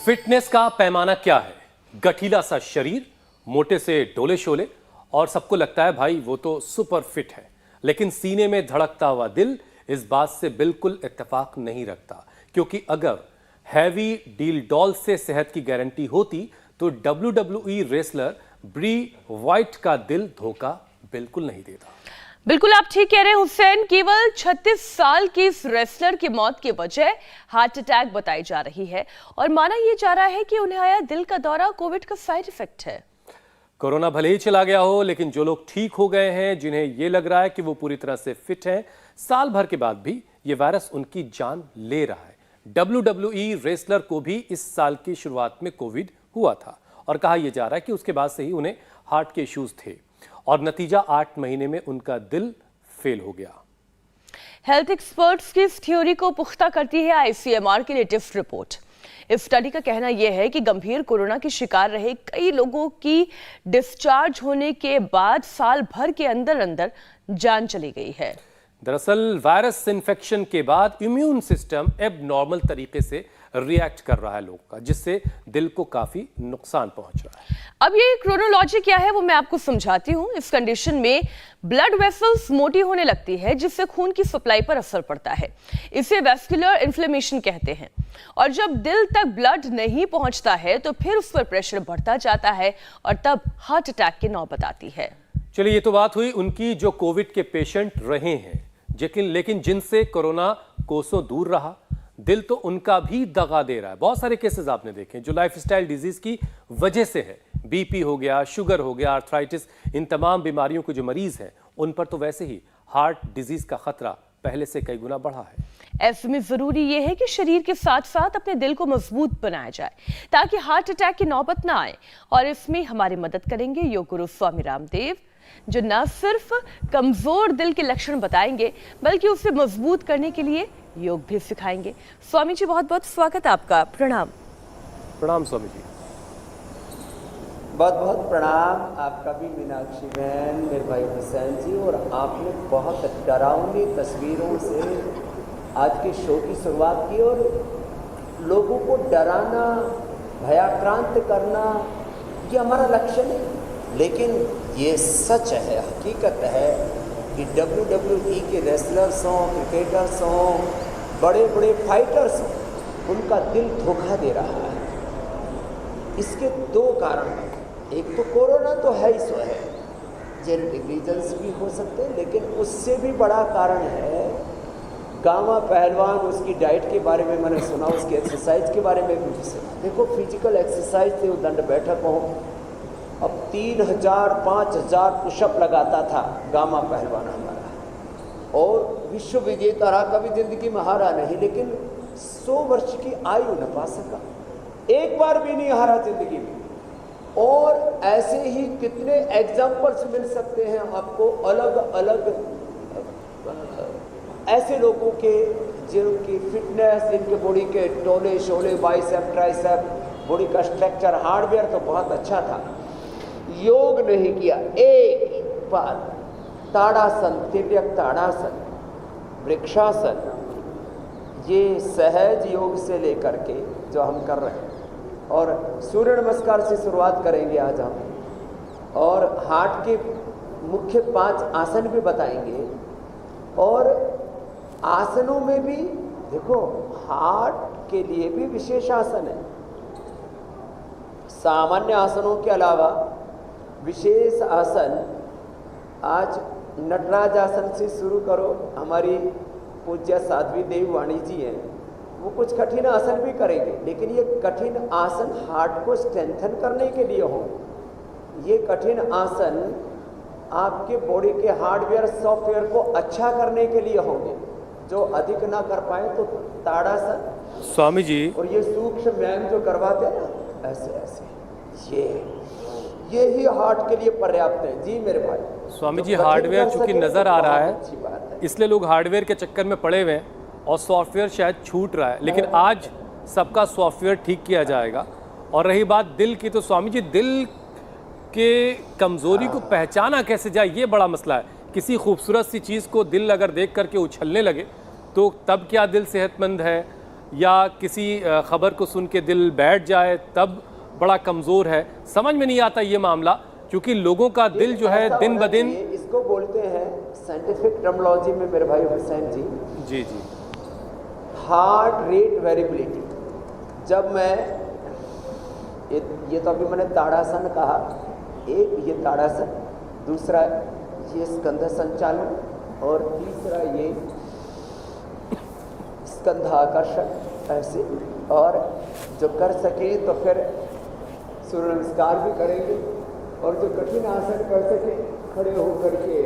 Fitness का पैमाना क्या है? गठीला सा शरीर, मोटे से डोले शोले और सबको लगता है भाई वो तो सुपर फिट है। लेकिन सीने में धड़कता हुआ दिल इस बात से बिल्कुल इत्तेफाक नहीं रखता, क्योंकि अगर हैवी डील डॉल से सेहत की गारंटी होती तो WWE रेसलर ब्री वाइट का दिल धोखा बिल्कुल नहीं देता। बिल्कुल आप ठीक कह रहे हैं हुसैन। केवल 36 साल की इस रेसलर की मौत की वजह हार्ट अटैक बताई जा रही है और माना यह जा रहा है कि उन्हें आया दिल का दौरा कोविड का साइड इफेक्ट है। कोरोना भले ही चला गया हो, लेकिन जो लोग ठीक हो गए हैं, जिन्हें यह लग रहा है कि वो पूरी तरह से फिट हैं, साल भर के बाद भी ये वायरस उनकी जान ले रहा है। WWE रेसलर को भी इस साल की शुरुआत में कोविड हुआ था और कहा यह जा रहा है कि उसके बाद से ही उन्हें हार्ट के इश्यूज थे और नतीजा 8 महीने में उनका दिल फेल हो गया। हेल्थ एक्सपर्ट्स की इस थ्योरी को पुख्ता करती है ICMR की लेटेस्ट रिपोर्ट। इस स्टडी का कहना यह है कि गंभीर कोरोना के शिकार रहे कई लोगों की डिस्चार्ज होने के बाद साल भर के अंदर अंदर जान चली गई है। दरअसल वायरस इन्फेक्शन के बाद इम्यून सिस्टम एबनॉर्मल तरीके से रिएक्ट कर रहा है लोगों का, जिससे दिल को काफी नुकसान पहुंच रहा है। अब ये क्रोनोलॉजी क्या है वो मैं आपको समझाती हूँ। इस कंडीशन में ब्लड वेसल्स मोटी होने लगती है, जिससे खून की सप्लाई पर असर पड़ता है। इसे वैस्कुलर इन्फ्लेमेशन कहते हैं और जब दिल तक ब्लड नहीं पहुंचता है तो फिर उस पर प्रेशर बढ़ता जाता है और तब हार्ट अटैक की नौबत आती है। चलिए, ये तो बात हुई उनकी जो कोविड के पेशेंट रहे हैं, लेकिन जिनसे कोरोना कोसों दूर रहा, दिल तो उनका भी दगा दे रहा है। बहुत सारे केसेस आपने देखे जो लाइफस्टाइल डिजीज की वजह से है। बीपी हो गया, शुगर हो गया, आर्थराइटिस, इन तमाम बीमारियों के जो मरीज हैं उन पर तो वैसे ही हार्ट डिजीज का खतरा पहले से कई गुना बढ़ा है। ऐसे में जरूरी यह है कि शरीर के साथ साथ अपने दिल को मजबूत बनाया जाए ताकि हार्ट अटैक की नौबत ना आए। और इसमें हमारी मदद करेंगे योग गुरु स्वामी रामदेव, जो न सिर्फ कमजोर दिल के लक्षण बताएंगे बल्कि उसे मजबूत करने के लिए योग भी सिखाएंगे। स्वामी जी, बहुत बहुत स्वागत आपका। प्रणाम। प्रणाम स्वामी जी। बहुत बहुत प्रणाम आपका भी मीनाक्षी बहन, मेरे भाई हुसैन जी। और आपने बहुत डरावनी तस्वीरों से आज के शो की शुरुआत की और लोगों को डराना, भयाक्रांत करना, ये हमारा लक्ष्य नहीं। लेकिन ये सच है, हकीकत है कि WWE के रेसलर्स हों, क्रिकेटर्स हों, बड़े बड़े फाइटर्स हों, उनका दिल धोखा दे रहा है। इसके दो कारण हैं। एक तो कोरोना तो है ही सो है, जेनेटिक रीजन्स भी हो सकते हैं, लेकिन उससे भी बड़ा कारण है गामा पहलवान। उसकी डाइट के बारे में मैंने सुना, उसकी एक्सरसाइज के बारे में भी सुना। देखो, फिजिकल एक्सरसाइज से वो दंड बैठक हो, अब 3000 5000 पुशअप लगाता था गामा पहलवान हमारा, और विश्व विजेता रहा, कभी जिंदगी में हारा नहीं, लेकिन 100 वर्ष की आयु न पा सका, एक बार भी नहीं हारा जिंदगी में। और ऐसे ही कितने एग्जाम्पल्स मिल सकते हैं आपको, अलग अलग ऐसे लोगों के जिनकी फिटनेस, जिनके बॉडी के टोले शोले, बाइसेप ट्राइसेप, बॉडी का स्ट्रक्चर, हार्डवेयर तो बहुत अच्छा था, योग नहीं किया। एक बार ताड़ासन, तिर्यक ताड़ासन, वृक्षासन, ये सहज योग से लेकर के जो हम कर रहे हैं, और सूर्य नमस्कार से शुरुआत करेंगे आज हम, और हार्ट के मुख्य 5 आसन भी बताएंगे। और आसनों में भी देखो, हार्ट के लिए भी विशेष आसन है। सामान्य आसनों के अलावा विशेष आसन, आज नटराज आसन से शुरू करो। हमारी पूज्य साध्वी देवी वाणी जी हैं, वो कुछ कठिन आसन भी करेंगे, लेकिन ये कठिन आसन हार्ट को स्ट्रेंथन करने के लिए हो। ये कठिन आसन आपके बॉडी के हार्डवेयर सॉफ्टवेयर को अच्छा करने के लिए होंगे। जो अधिक ना कर पाए तो ताड़ासन स्वामी जी, और ये सूक्ष्म व्यायाम जो करवाते हैं ना, ऐसे ऐसे, ये ही हार्ट के लिए पर्याप्त है। जी मेरे भाई। स्वामी जी, हार्डवेयर चूंकि नजर आ रहा है, इसलिए लोग हार्डवेयर के चक्कर में पड़े हुए हैं और सॉफ्टवेयर शायद छूट रहा है, लेकिन आज सबका सॉफ्टवेयर ठीक किया जाएगा। और रही बात दिल की, तो स्वामी जी, दिल के कमजोरी को पहचाना कैसे जाए, ये बड़ा मसला है। किसी खूबसूरत सी चीज़ को दिल अगर देख करके उछलने लगे तो तब क्या दिल सेहतमंद है? या किसी खबर को सुन के दिल बैठ जाए तब बड़ा कमज़ोर है? समझ में नहीं आता ये मामला, क्योंकि लोगों का दिल जो है दिन ब दिन, इसको बोलते हैं साइंटिफिक टर्मिनोलॉजी में मेरे भाई हुसैन जी, जी जी, हार्ट रेट वेरिएबिलिटी। जब मैं ये तो अभी मैंने ताड़ासन कहा, एक ये ताड़ासन, दूसरा ये स्कंध संचालन, और तीसरा ये स्कंधाकर्षण, ऐसे। और जो कर सके तो फिर सूर्य नमस्कार भी करेंगे, और जो कठिन आसन कर सके खड़े होकर के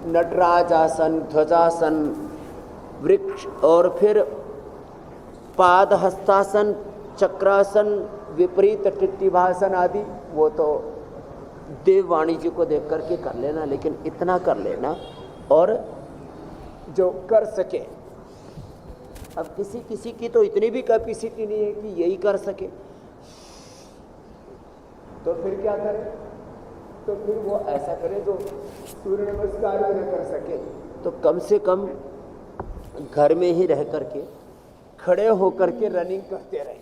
नटराज आसन, ध्वजासन, वृक्ष, और फिर पाद हस्तासन, चक्रासन, विपरीत टिट्टिभासन आदि, वो तो देववाणी जी को देख करके कर लेना, लेकिन इतना कर लेना। और जो कर सके, अब किसी किसी की तो इतनी भी कैपेसिटी नहीं है कि यही कर सके, तो फिर क्या करें? तो फिर वो ऐसा करे जो सूर्य नमस्कार भी न कर सके, तो कम से कम घर में ही रह करके खड़े होकर के रनिंग करते रहे,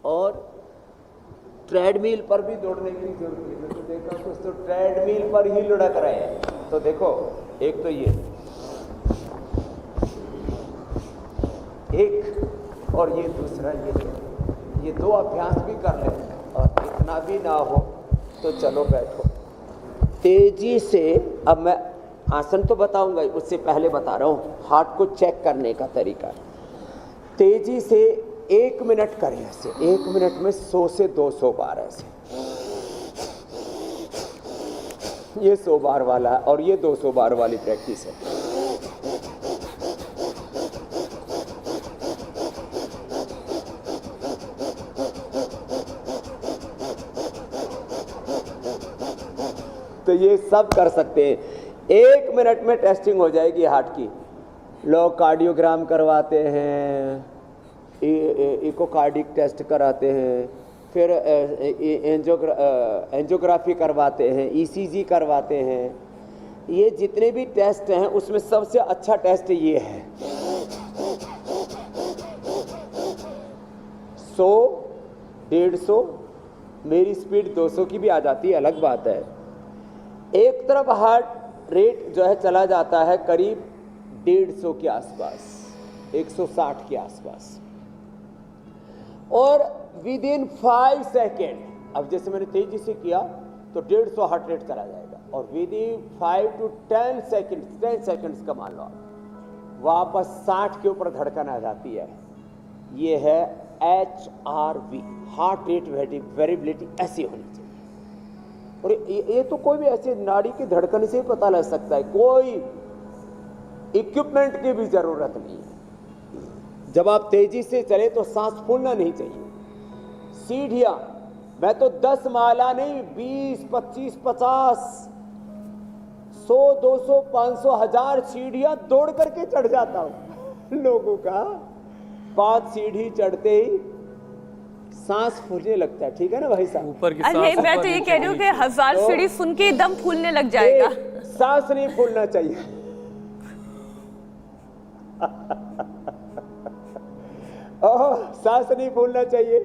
और ट्रेडमिल पर भी दौड़ने की जरूरत है। मैं तो देखा कुछ तो ट्रेडमिल पर ही लुढ़क रहे हैं। तो देखो, एक तो एक, और ये दूसरा ये दो अभ्यास भी कर ले, और इतना भी ना हो तो चलो बैठो तेजी से। अब मैं आसन तो बताऊंगा, उससे पहले बता रहा हूँ हार्ट को चेक करने का तरीका। तेजी से 1 मिनट करें ऐसे, 1 मिनट में 100 से 200 बार ऐसे। ये 100 बार वाला है, और ये 200 बार वाली प्रैक्टिस है। तो ये सब कर सकते हैं। 1 मिनट में टेस्टिंग हो जाएगी हार्ट की। लोग कार्डियोग्राम करवाते हैं, इकोकार्डिक टेस्ट कराते हैं, फिर एंजियोग्राफी करवाते हैं, ईसीजी करवाते हैं। ये जितने भी टेस्ट हैं उसमें सबसे अच्छा टेस्ट ये है। 100, 150, मेरी स्पीड 200 की भी आ जाती है, अलग बात है। एक तरफ हार्ट रेट जो है चला जाता है करीब 150 के आसपास, 160 के आसपास, और विद इन 5 सेकेंड, अब जैसे मैंने तेजी से किया तो 150 हार्ट रेट चला जाएगा, और with in 5 to 10 seconds, 10 seconds का मान लो आप, वापस 60 के ऊपर धड़कन आ जाती है। ये है HRV, हार्ट रेट वेरिएबिलिटी, ऐसी होनी चाहिए। और ये तो कोई भी ऐसे नाड़ी की धड़कन से ही पता लग सकता है, कोई इक्विपमेंट की भी जरूरत नहीं है। जब आप तेजी से चले तो सांस फूलना नहीं चाहिए। सीढ़ियां, मैं तो 10 माला नहीं, 20, 25, 50, 100, 200, 500, 1000 सीढ़ियां दौड़ करके चढ़ जाता हूं। लोगों का 5 सीढ़ी चढ़ते ही सांस फूलने लगता है। ठीक है ना भाई साहब? ऊपर की अरे मैं तो ये कह रही हूँ कि 1000 सीढ़ी सुन के दम फूलने लग जाएगा। सांस नहीं फूलना चाहिए। सांस नहीं फूलना चाहिए।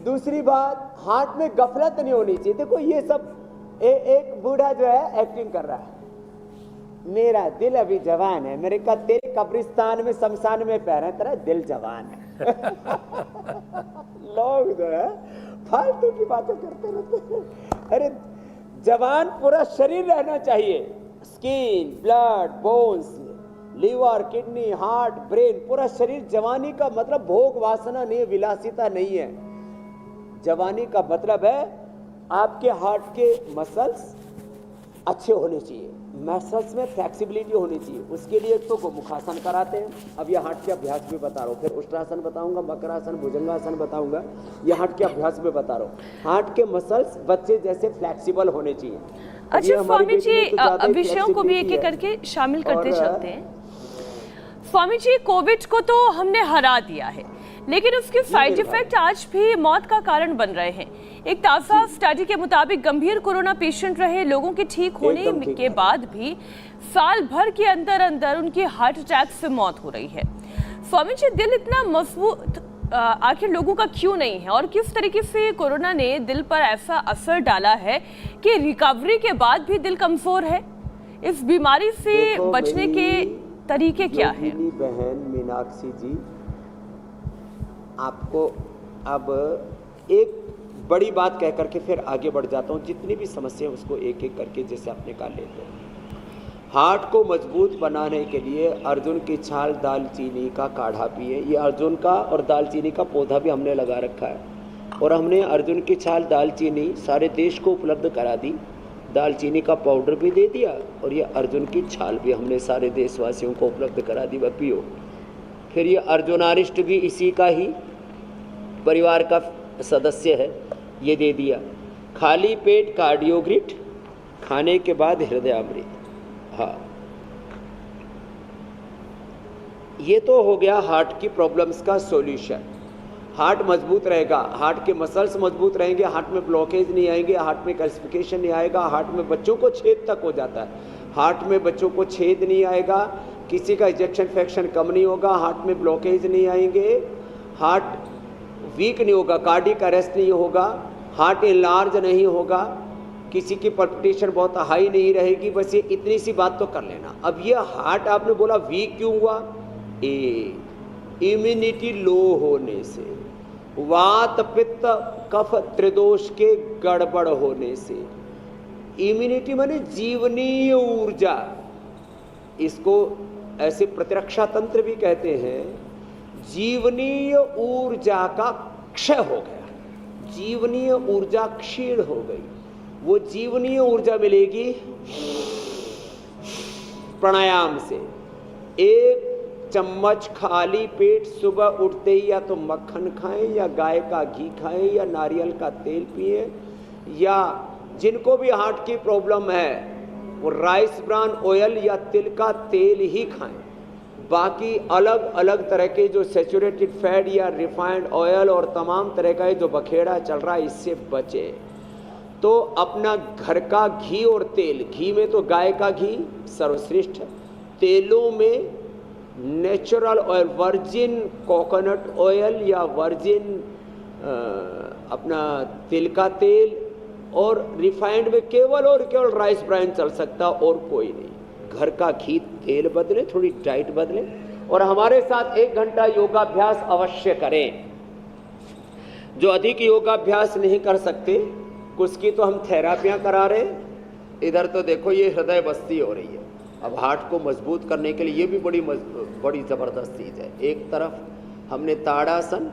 दूसरी बात, हार्ट में गफलत नहीं होनी चाहिए। देखो ये सब एक बूढ़ा जो है एक्टिंग कर रहा है, मेरा दिल अभी जवान है। मेरे का तेरे कब्रिस्तान में, शमशान में पैर है, तेरा दिल जवान है। लोग जो है फालतू की बातें करते रहते हैं। अरे जवान पूरा शरीर रहना चाहिए, skin, blood, bones, liver, kidney, heart, brain, पूरा शरीर। जवानी का मतलब भोग वासना नहीं है, विलासिता नहीं है। जवानी का मतलब है आपके हार्ट के मसल्स अच्छे होने चाहिए, मसल्स में फ्लेक्सिबिलिटी होनी चाहिए। उसके लिए तो गोमुखासन कराते हैं। अब ये हार्ट के अभ्यास भी बता रहा हूँ, फिर उष्ट्रासन बताऊंगा, मकरासन, भुजंगासन बताऊंगा। ये हार्ट के अभ्यास भी बता रहा हूँ। हार्ट के मसल्स बच्चे जैसे फ्लेक्सिबल होने चाहिए। अच्छा स्वामी जी, विषयों को भी एक एक करके शामिल करते चलते हैं। स्वामी जी, कोविड को तो हमने हरा दिया है, लेकिन उसके साइड इफेक्ट आज भी मौत का कारण बन रहे हैं। एक ताजा स्टडी के मुताबिक गंभीर कोरोना पेशेंट रहे लोगों के ठीक होने के बाद भी साल भर के अंदर अंदर उनकी हार्ट अटैक से मौत हो रही है। स्वामी जी, दिल इतना मजबूत आखिर लोगों का क्यों नहीं है, और किस तरीके से कोरोना ने दिल पर ऐसा असर डाला है कि रिकवरी के बाद भी दिल कमजोर है? इस बीमारी से बचने के तरीके क्या हैं? बहन मीनाक्षी जी, आपको अब एक बड़ी बात कह करके फिर आगे बढ़ जाता हूँ। जितनी भी समस्या है उसको एक एक करके जैसे आपने कहा लेते हैं। हार्ट को मजबूत बनाने के लिए अर्जुन की छाल दालचीनी का काढ़ा पिए। ये अर्जुन का और दालचीनी का पौधा भी हमने लगा रखा है, और हमने अर्जुन की छाल दालचीनी सारे देश को उपलब्ध करा दी। दालचीनी का पाउडर भी दे दिया, और ये अर्जुन की छाल भी हमने सारे देशवासियों को उपलब्ध करा दी, वह पियो। फिर ये अर्जुनारिष्ट भी इसी का ही परिवार का सदस्य है, ये दे दिया। खाली पेट कार्डियोग्रिट, खाने के बाद हृदयामृत। हाँ, ये तो हो गया हार्ट की प्रॉब्लम्स का सॉल्यूशन। हार्ट मजबूत रहेगा, हार्ट के मसल्स मजबूत रहेंगे, हार्ट में ब्लॉकेज नहीं आएंगे, हार्ट में कैल्सिफिकेशन नहीं आएगा, हार्ट में बच्चों को छेद तक हो जाता है, हार्ट में बच्चों को छेद नहीं आएगा, किसी का इजेक्शन फ्रैक्शन कम नहीं होगा, हार्ट में ब्लॉकेज नहीं आएंगे, हार्ट वीक नहीं होगा, कार्डियक अरेस्ट नहीं होगा, हार्ट इनलार्ज नहीं होगा, किसी की पल्पिटेशन बहुत हाई नहीं रहेगी। बस ये इतनी सी बात तो कर लेना। अब ये हार्ट आपने बोला वीक क्यों हुआ? इम्यूनिटी लो होने से, वात पित्त कफ त्रिदोष के गड़बड़ होने से। इम्यूनिटी माने जीवनीय ऊर्जा, इसको ऐसे प्रतिरक्षा तंत्र भी कहते हैं। जीवनीय ऊर्जा का क्षय हो गया, जीवनीय ऊर्जा क्षीण हो गई। वो जीवनीय ऊर्जा मिलेगी प्राणायाम से। एक चम्मच खाली पेट सुबह उठते ही या तो मक्खन खाएं, या गाय का घी खाएं, या नारियल का तेल पिए, या जिनको भी हार्ट की प्रॉब्लम है वो राइस ब्रान ऑयल या तिल का तेल ही खाएं। बाकी अलग अलग तरह के जो सैचुरेटेड फैट या रिफाइंड ऑयल और तमाम तरह का जो बखेड़ा चल रहा है, इससे बचे। तो अपना घर का घी और तेल, घी में तो गाय का घी सर्वश्रेष्ठ है, तेलों में natural oil, virgin coconut oil या वर्जिन अपना तिल का तेल, और रिफाइंड में केवल और केवल राइस ब्रान चल सकता, और कोई नहीं। घर का घी तेल बदले, थोड़ी डाइट बदले, और हमारे साथ 1 घंटा योगाभ्यास अवश्य करें। जो अधिक योगाभ्यास नहीं कर सकते, कुछ की तो हम थेरापियां करा रहे हैं। इधर तो देखो ये हृदय बस्ती हो रही है। अब हार्ट को मजबूत करने के लिए ये भी बड़ी ज़बरदस्त चीज़ है। एक तरफ हमने ताड़ासन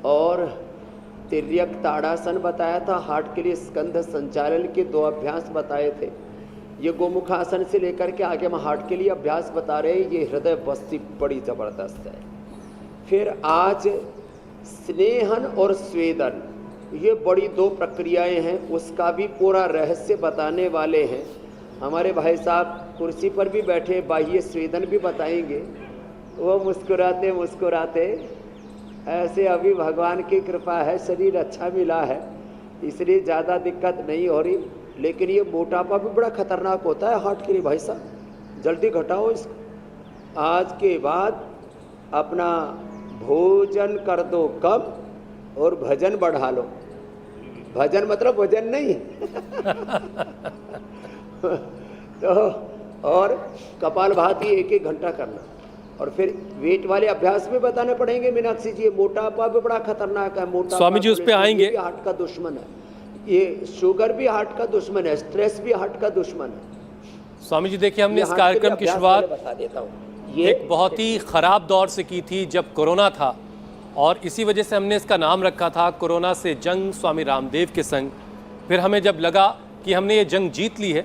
और तिर्यक ताड़ासन बताया था, हार्ट के लिए स्कंध संचालन के 2 अभ्यास बताए थे। ये गोमुखासन से लेकर के आगे हम हार्ट के लिए अभ्यास बता रहे हैं। ये हृदय बस्ती बड़ी ज़बरदस्त है। फिर आज स्नेहन और स्वेदन, ये बड़ी 2 प्रक्रियाएं हैं, उसका भी पूरा रहस्य बताने वाले हैं हमारे भाई साहब। कुर्सी पर भी बैठे, बाह्य स्वेदन भी बताएंगे। वो मुस्कुराते मुस्कुराते ऐसे, अभी भगवान की कृपा है, शरीर अच्छा मिला है, इसलिए ज़्यादा दिक्कत नहीं हो रही। लेकिन ये मोटापा भी बड़ा खतरनाक होता है हार्ट के लिए भाई साहब, जल्दी घटाओ इसको। आज के बाद अपना भोजन कर दो कम और भजन बढ़ा लो। भजन मतलब वजन नहीं तो और कपालभाति 1-1 घंटा करना, और फिर वेट वाले अभ्यास भी बताने पड़ेंगे मीनाक्षी जी। मोटापा भी बड़ा खतरनाक है। मोटापा स्वामी जी उस पे आएंगे। हार्ट का दुश्मन है, ये शुगर भी हार्ट का दुश्मन है, स्ट्रेस भी हार्ट का दुश्मन है। स्वामी जी देखिए, हमने इस कार्यक्रम की शुरुआत बता देता हूँ, एक बहुत ही खराब दौर से की थी जब कोरोना था, और इसी वजह से हमने इसका नाम रखा था कोरोना से जंग स्वामी रामदेव के संग। फिर हमें जब लगा कि हमने ये जंग जीत ली है,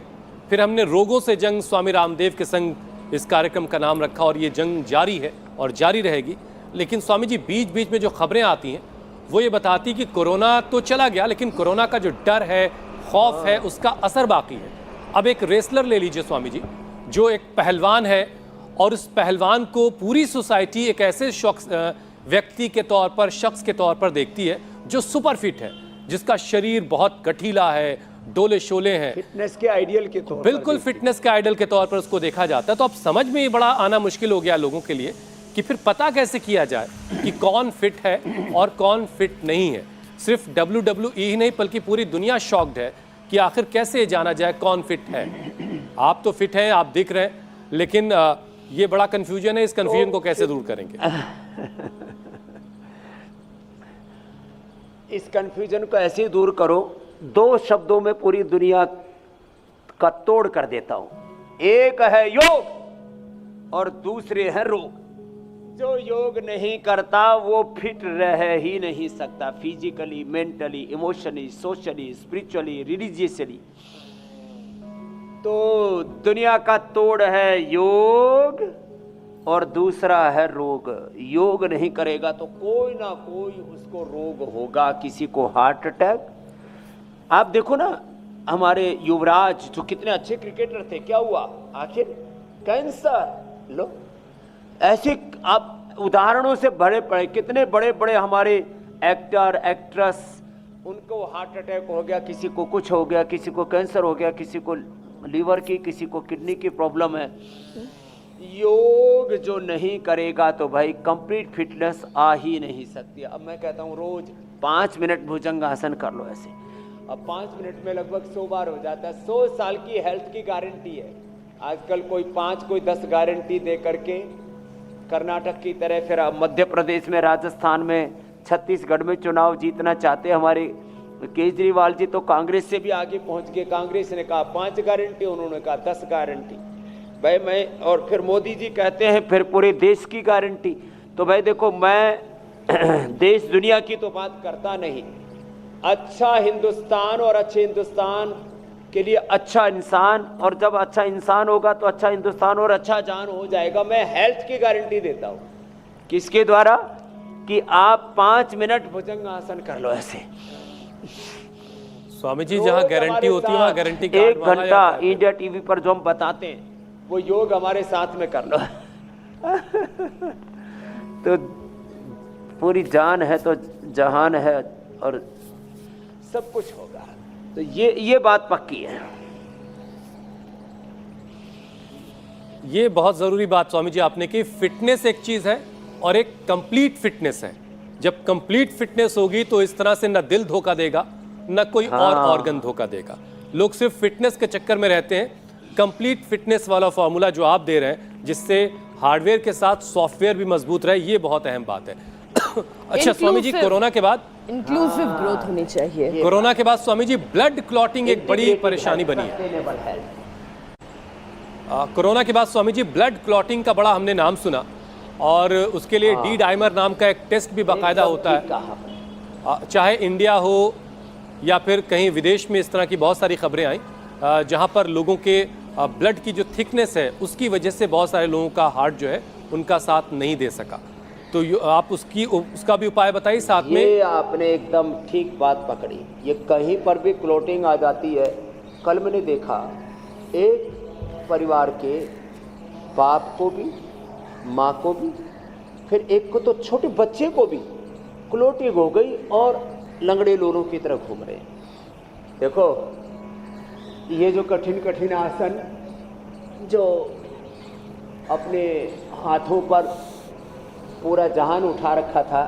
फिर हमने रोगों से जंग स्वामी रामदेव के संग इस कार्यक्रम का नाम रखा, और ये जंग जारी है और जारी रहेगी। लेकिन स्वामी जी बीच बीच में जो खबरें आती हैं वो ये बताती कि कोरोना तो चला गया, लेकिन कोरोना का जो डर है, खौफ है, उसका असर बाकी है। अब एक रेसलर ले लीजिए स्वामी जी, जो एक पहलवान है, और उस पहलवान को पूरी सोसाइटी एक ऐसे व्यक्ति के तौर पर, शख्स के तौर पर देखती है जो सुपर फिट है, जिसका शरीर बहुत गठीला है, डोले शोले हैं, फिटनेस के आइडियल के तौर बिल्कुल फिटनेस के आइडल के तौर पर उसको देखा जाता है। तो अब समझ में ये बड़ा आना मुश्किल हो गया लोगों के लिए कि फिर पता कैसे किया जाए कि कौन फिट है और कौन फिट नहीं है। सिर्फ WWE ही नहीं बल्कि पूरी दुनिया शॉक्ड है कि आखिर कैसे जाना जाए कौन फिट है। आप तो फिट हैं, आप दिख रहे हैं, लेकिन ये बड़ा कंफ्यूजन है। इस कंफ्यूजन को कैसे दूर करेंगे? इस कंफ्यूजन को ऐसे ही दूर करो, दो शब्दों में पूरी दुनिया का तोड़ कर देता हूं। एक है योग और दूसरे है रोग। जो योग नहीं करता वो फिट रह ही नहीं सकता, physically, mentally, emotionally, socially, spiritually, religiously. तो दुनिया का तोड़ है योग और दूसरा है रोग। योग नहीं करेगा तो कोई ना कोई उसको रोग होगा, किसी को हार्ट अटैक। आप देखो ना, हमारे युवराज जो कितने अच्छे क्रिकेटर थे, क्या हुआ आखिर? कैंसर। लो, ऐसे आप उदाहरणों से भरे पड़े, कितने बड़े बड़े हमारे एक्टर, एक्ट्रेस, उनको हार्ट अटैक हो गया, किसी को कुछ हो गया, किसी को कैंसर हो गया, किसी को लीवर की, किसी को किडनी की प्रॉब्लम है। योग जो नहीं करेगा तो भाई कंप्लीट फिटनेस आ ही नहीं सकती। अब मैं कहता हूँ रोज 5 मिनट भुजंगासन कर लो ऐसे। अब 5 मिनट में लगभग 100 बार हो जाता है। 100 साल की हेल्थ की गारंटी है। आजकल कोई 5 कोई 10 गारंटी दे करके, कर्नाटक की तरह फिर मध्य प्रदेश में, राजस्थान में, छत्तीसगढ़ में चुनाव जीतना चाहते हमारे केजरीवाल जी, तो कांग्रेस से भी आगे पहुंच गए। कांग्रेस ने कहा 5 गारंटी, उन्होंने कहा 10 गारंटी। भाई मैं, और फिर मोदी जी कहते हैं फिर पूरे देश की गारंटी। तो भाई देखो, मैं देश दुनिया की तो बात करता नहीं। अच्छा हिंदुस्तान और अच्छे हिंदुस्तान के लिए अच्छा इंसान, और जब अच्छा इंसान होगा तो अच्छा हिंदुस्तान और अच्छा जान हो जाएगा। मैं हेल्थ की गारंटी देता हूं। किसके द्वारा? कि आप 5 मिनट भुजंगासन कर लो ऐसे। स्वामी जी, जहां गारंटी होती है वहां गारंटी कार्ड 1 घंटा इंडिया टीवी पर जो हम बताते हैं वो योग हमारे साथ में कर लो। तो पूरी जान है तो जहान है और सब कुछ होगा। तो ये बात पक्की है। ये बहुत ज़रूरी बात स्वामी जी आपने की। फिटनेस एक चीज़ है और एक कंप्लीट फिटनेस है। जब कंप्लीट फिटनेस होगी तो इस तरह से न दिल धोखा देगा, न कोई और ऑर्गन धोखा देगा। लोग सिर्फ फिटनेस के चक्कर में रहते हैं। कंप्लीट फिटनेस वाला फॉर्मूला जो आप दे रहे हैं, जिससे हार्डवेयर के साथ सॉफ्टवेयर भी मजबूत रहे, ये बहुत अहम बात है। अच्छा स्वामी जी, कोरोना के बाद इंक्लूसिव ग्रोथ होनी चाहिए। कोरोना के बाद स्वामी जी ब्लड क्लॉटिंग एक बड़ी परेशानी बनी है। कोरोना के बाद स्वामी जी ब्लड क्लॉटिंग का बड़ा हमने नाम सुना, और उसके लिए डी डाइमर नाम का एक टेस्ट भी बाकायदा होता है। चाहे इंडिया हो या फिर कहीं विदेश में, इस तरह की बहुत सारी खबरें आई जहां पर लोगों के ब्लड की जो थिकनेस है उसकी वजह से बहुत सारे लोगों का हार्ट जो है उनका साथ नहीं दे सका। तो आप उसका भी उपाय बताइए साथ में। ये आपने एकदम ठीक बात पकड़ी। ये कहीं पर भी क्लोटिंग आ जाती है। कल मैंने देखा एक परिवार के बाप को भी, माँ को भी, फिर एक को तो छोटे बच्चे को भी क्लोटिंग हो गई और लंगड़े लोलों की तरह घूम रहे हैं। देखो, ये जो कठिन कठिन आसन जो अपने हाथों पर पूरा जहान उठा रखा था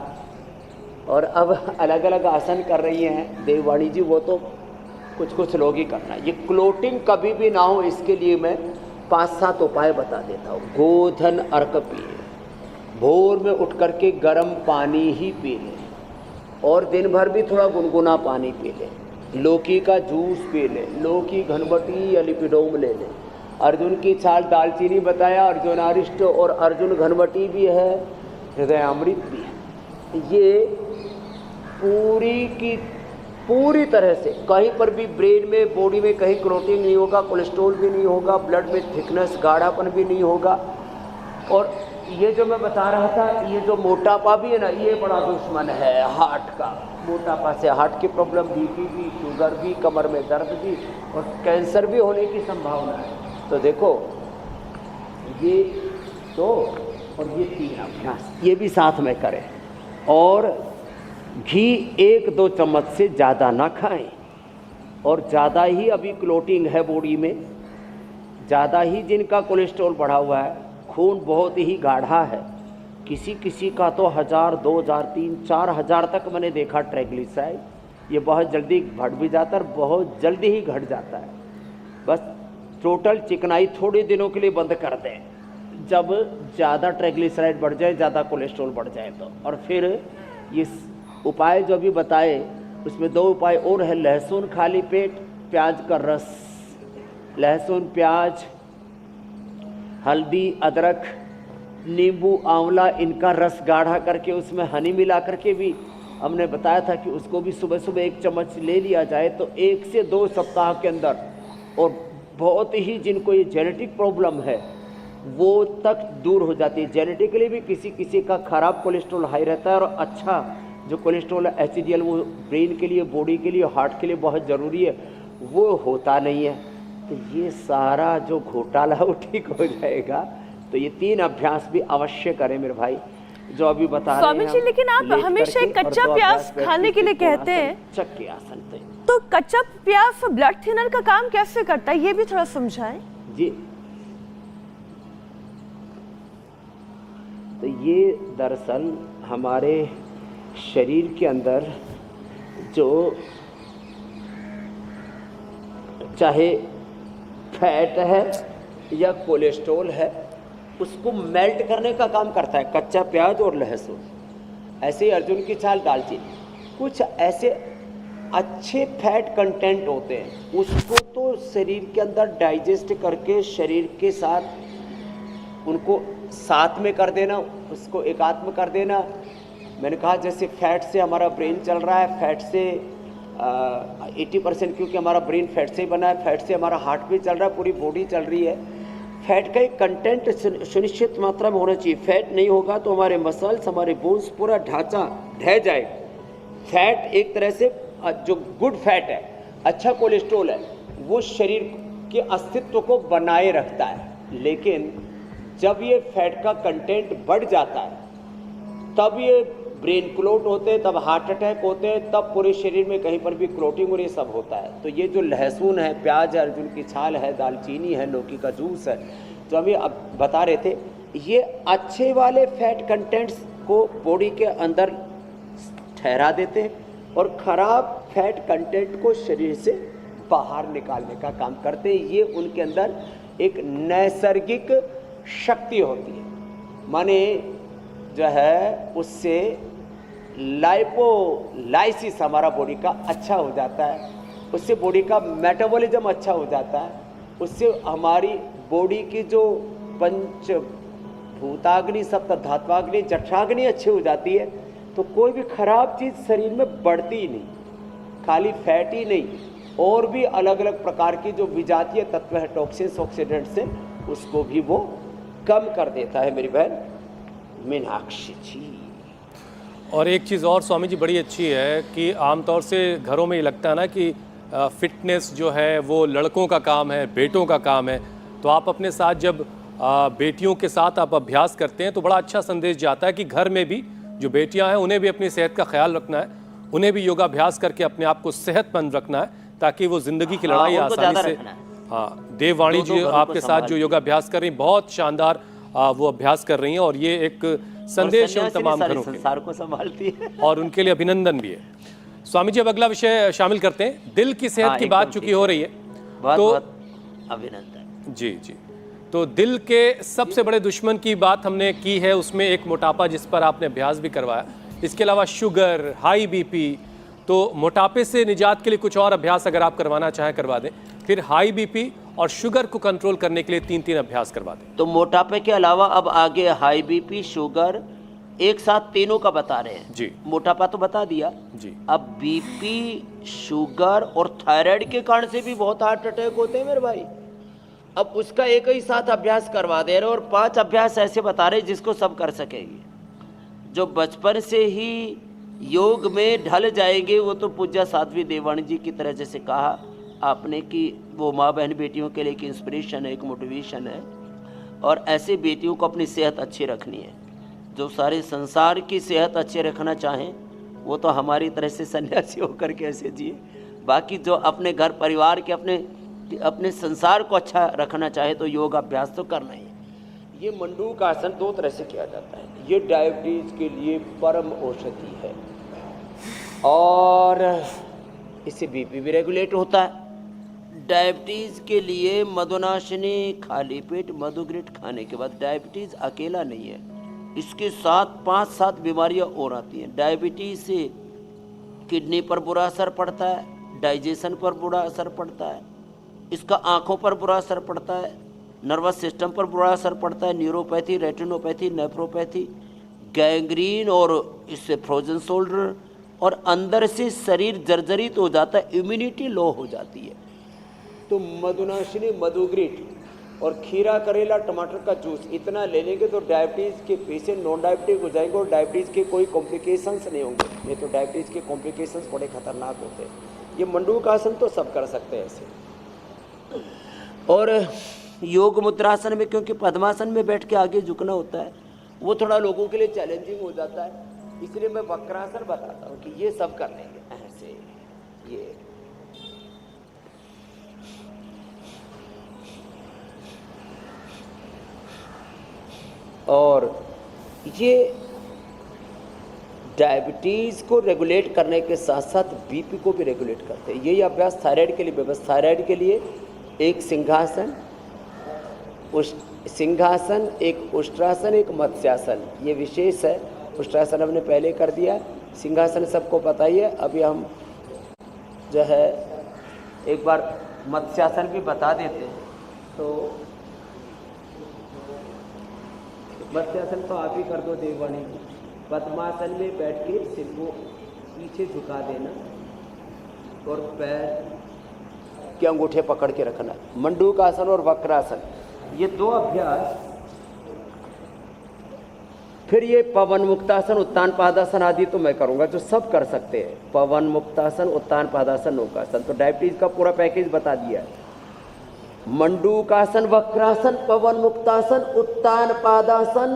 और अब अलग अलग आसन कर रही हैं देववाणी जी, वो तो कुछ कुछ लोग ही करना। ये क्लोटिंग कभी भी ना हो, इसके लिए मैं 5-7 उपाय बता देता हूँ। गोधन अर्क पिए, भोर में उठ करके गर्म पानी ही पी लें, और दिन भर भी थोड़ा गुनगुना पानी पी लें। लौकी का जूस पी लें, लौकी, घनबटी या लिपिडोम ले लें। अर्जुन की छाल, दालचीनी बताया, अर्जुनारिष्ट और अर्जुन घनबटी भी है, हृदय अमृत भी है। ये पूरी की पूरी तरह से कहीं पर भी ब्रेन में, बॉडी में कहीं क्लोटिंग नहीं होगा, कोलेस्ट्रॉल भी नहीं होगा, ब्लड में थिकनेस, गाढ़ापन भी नहीं होगा। और ये जो मैं बता रहा था, ये जो मोटापा भी है ना, ये बड़ा दुश्मन है हार्ट का। मोटापा से हार्ट की प्रॉब्लम, बीपी भी, शुगर भी, कमर में दर्द भी और कैंसर भी होने की संभावना है। तो देखो, ये 2 और ये 3 अभ्यास ये भी साथ में करें। और घी 1-2 चम्मच से ज़्यादा ना खाएं। और ज़्यादा ही अभी क्लोटिंग है बॉडी में, ज़्यादा ही जिनका कोलेस्ट्रॉल बढ़ा हुआ है, खून बहुत ही गाढ़ा है, किसी किसी का तो 1000, 2000, 3000, 4000 तक मैंने देखा ट्राइग्लिसराइड। ये बहुत जल्दी बढ़ भी जाता है और बहुत जल्दी ही घट जाता है। बस टोटल चिकनाई थोड़े दिनों के लिए बंद कर दें, जब ज़्यादा ट्राइग्लिसराइड बढ़ जाए, ज़्यादा कोलेस्ट्रॉल बढ़ जाए तो। और फिर ये उपाय जो अभी बताए उसमें 2 उपाय और है। लहसुन खाली पेट, प्याज का रस, लहसुन, प्याज, हल्दी, अदरक, नींबू, आंवला, इनका रस गाढ़ा करके उसमें हनी मिला करके भी हमने बताया था कि उसको भी सुबह सुबह 1 चम्मच ले लिया जाए तो 1 से 2 सप्ताह के अंदर, और बहुत ही जिनको ये जेनेटिक प्रॉब्लम है वो तक दूर हो जाती है। जेनेटिकली भी किसी किसी का खराब कोलेस्ट्रॉल हाई रहता है और अच्छा जो कोलेस्ट्रॉल है एचडीएल, वो ब्रेन के लिए, बॉडी के लिए, हार्ट के लिए बहुत ज़रूरी है, वो होता नहीं है। तो ये सारा जो घोटाला वो ठीक हो जाएगा। तो ये 3 अभ्यास भी अवश्य करें मेरे भाई, जो अभी बता रहे हैं। स्वामी जी, लेकिन आप हमेशा कच्चा प्याज खाने के लिए कहते हैं, चक्के आसन पे। तो कच्चा प्याज ब्लड थिनर का काम कैसे करता है, ये भी थोड़ा समझाएं। जी, तो ये दरअसल हमारे शरीर के अंदर जो चाहे फैट है या कोलेस्ट्रॉल है उसको मेल्ट करने का काम करता है कच्चा प्याज और लहसुन। ऐसे ही अर्जुन की छाल, दालचीनी, कुछ ऐसे अच्छे फैट कंटेंट होते हैं, उसको तो शरीर के अंदर डाइजेस्ट करके शरीर के साथ उनको साथ में कर देना, उसको एकात्म कर देना। मैंने कहा जैसे फैट से हमारा ब्रेन चल रहा है, फैट से 80% क्योंकि हमारा ब्रेन फैट से ही बना है, फैट से हमारा हार्ट भी चल रहा है, पूरी बॉडी चल रही है। फैट का एक कंटेंट सुनिश्चित मात्रा में होना चाहिए। फैट नहीं होगा तो हमारे मसल्स, हमारे बोन्स, पूरा ढांचा ढह जाएगा। फैट एक तरह से जो गुड फैट है, अच्छा कोलेस्ट्रॉल है, वो शरीर के अस्तित्व को बनाए रखता है। लेकिन जब ये फैट का कंटेंट बढ़ जाता है तब ये ब्रेन क्लोट होते हैं, तब हार्ट अटैक होते हैं, तब पूरे शरीर में कहीं पर भी क्लोटिंग और ये सब होता है। तो ये जो लहसुन है, प्याज है, अर्जुन की छाल है, दालचीनी है, लौकी का जूस है, तो हम ये अब बता रहे थे, ये अच्छे वाले फैट कंटेंट्स को बॉडी के अंदर ठहरा देते हैं और ख़राब फैट कंटेंट को शरीर से बाहर निकालने का काम करते हैं। ये उनके अंदर एक नैसर्गिक शक्ति होती है, माने जो है उससे लाइपोलाइसिस हमारा बॉडी का अच्छा हो जाता है, उससे बॉडी का मेटाबॉलिज्म अच्छा हो जाता है, उससे हमारी बॉडी की जो पंच भूताग्नि, सप्त धात्वाग्नि, जठराग्नि अच्छी हो जाती है। तो कोई भी खराब चीज़ शरीर में बढ़ती ही नहीं, खाली फैट ही नहीं, और भी अलग अलग प्रकार की जो विजातीय तत्व है, टॉक्सिन्स, ऑक्सीडेंट्स से, उसको भी वो कम कर देता है मेरी बहन मीनाक्षी जी। और एक चीज़ और स्वामी जी बड़ी अच्छी है कि आमतौर से घरों में ये लगता है ना कि फिटनेस जो है वो लड़कों का काम है, बेटों का काम है। तो आप अपने साथ जब बेटियों के साथ आप अभ्यास करते हैं तो बड़ा अच्छा संदेश जाता है कि घर में भी जो बेटियां हैं उन्हें भी अपनी सेहत का ख्याल रखना है, उन्हें भी योगाभ्यास करके अपने आप को सेहतमंद रखना है ताकि वो ज़िंदगी की लड़ाई आसानी से। हाँ, देववाणी जी आपके साथ जो योगाभ्यास कर रही हैं, बहुत शानदार वो अभ्यास कर रही हैं और ये एक संदेश है उन तमाम घरों के, संसार को संभालती है और उनके लिए अभिनंदन भी है। स्वामी जी अब अगला विषय शामिल करते हैं। दिल की सेहत की बात चूंकि हो रही है तो अभिनंदन जी जी, तो दिल के सबसे बड़े दुश्मन की बात हमने की है, उसमें एक मोटापा जिस पर आपने अभ्यास भी करवाया, इसके अलावा शुगर, हाई बीपी। तो मोटापे से निजात के लिए कुछ और अभ्यास अगर आप करवाना चाहें करवा दें, फिर हाई बीपी और शुगर को कंट्रोल करने के लिए 3 अभ्यास करवा दें। तो मोटापे के अलावा अब आगे हाई बीपी, शुगर, एक साथ तीनों का बता रहे हैं जी। मोटापा तो बता दिया जी। अब बीपी, शुगर और थायराइड के कारण से भी बहुत हार्ट अटैक होते हैं मेरे भाई। अब उसका एक ही साथ अभ्यास करवा दे रहे और 5 अभ्यास ऐसे बता रहे जिसको सब कर सकेंगे। जो बचपन से ही योग में ढल जाएंगे वो तो पूज्य साध्वी देवाणी जी की तरह जैसे कहा आपने कि वो माँ बहन बेटियों के लिए एक इंस्पिरेशन है, एक मोटिवेशन है। और ऐसे बेटियों को अपनी सेहत अच्छी रखनी है। जो सारे संसार की सेहत अच्छे रखना चाहें वो तो हमारी तरह से सन्यासी होकर के ऐसे जिए। बाकी जो अपने घर परिवार के अपने संसार को अच्छा रखना चाहे तो योग अभ्यास तो करना ही है। ये मंडूक आसन 2 तरह से किया जाता है। ये डायबिटीज़ के लिए परम औषधि है और इससे बीपी भी रेगुलेट होता है। डायबिटीज़ के लिए मधुनाशिनी खाली पेट मधुग्रिट खाने के बाद, डायबिटीज़ अकेला नहीं है, इसके साथ 5-7 बीमारियां और आती हैं। डायबिटीज़ से किडनी पर बुरा असर पड़ता है, डाइजेशन पर बुरा असर पड़ता है, इसका आँखों पर बुरा असर पड़ता है, नर्वस सिस्टम पर बुरा असर पड़ता है, न्यूरोपैथी, रेटिनोपैथी, नेफ्रोपैथी, गैंग्रीन और इससे फ्रोजन शोल्डर, और अंदर से शरीर जर्जरित हो जाता है, इम्यूनिटी लो हो जाती है। तो मधुनाशिनी मधुग्रिट और खीरा करेला टमाटर का जूस इतना ले लेंगे तो डायबिटीज़ के पेशेंट नॉन डायबिटिक हो जाएंगे और डायबिटीज़ के कोई कॉम्प्लिकेशंस नहीं होंगे। नहीं तो डायबिटीज़ के कॉम्प्लिकेशंस बड़े खतरनाक होते हैं। ये मंडूक आसन तो सब कर सकते हैं ऐसे। और योग मुद्रासन में, क्योंकि पद्मासन में बैठ के आगे झुकना होता है, वो थोड़ा लोगों के लिए चैलेंजिंग हो जाता है, इसलिए मैं वक्रासन बताता हूँ कि ये सब कर लेंगे ऐसे। ये और ये डायबिटीज़ को रेगुलेट करने के साथ साथ बीपी को भी रेगुलेट करते हैं। यही अभ्यास थायराइड के लिए व्यवस्था। थायराइड के लिए एक सिंहासन, सिंहासन, एक उष्ट्रासन, एक मत्स्यासन, ये विशेष है। उष्ट्रासन हमने पहले कर दिया, सिंहासन सबको पता ही है। अभी हम जो है एक बार मत्स्यासन भी बता देते हैं। तो मत्स्यासन तो आप ही कर दो देववाणी। पद्मासन में बैठ के सिर को पीछे झुका देना और पैर के अंगूठे पकड़ के रखना। मंडूकासन और वक्रासन, ये 2 अभ्यास। फिर ये पवन मुक्तासन, उत्तान पादासन आदि तो मैं करूँगा, जो सब कर सकते हैं। पवन मुक्तासन, उत्तान पादासन, नौकासन, तो डायबिटीज का पूरा पैकेज बता दिया है। मंडूकासन, वक्रासन, पवन मुक्तासन, उत्तान पादासन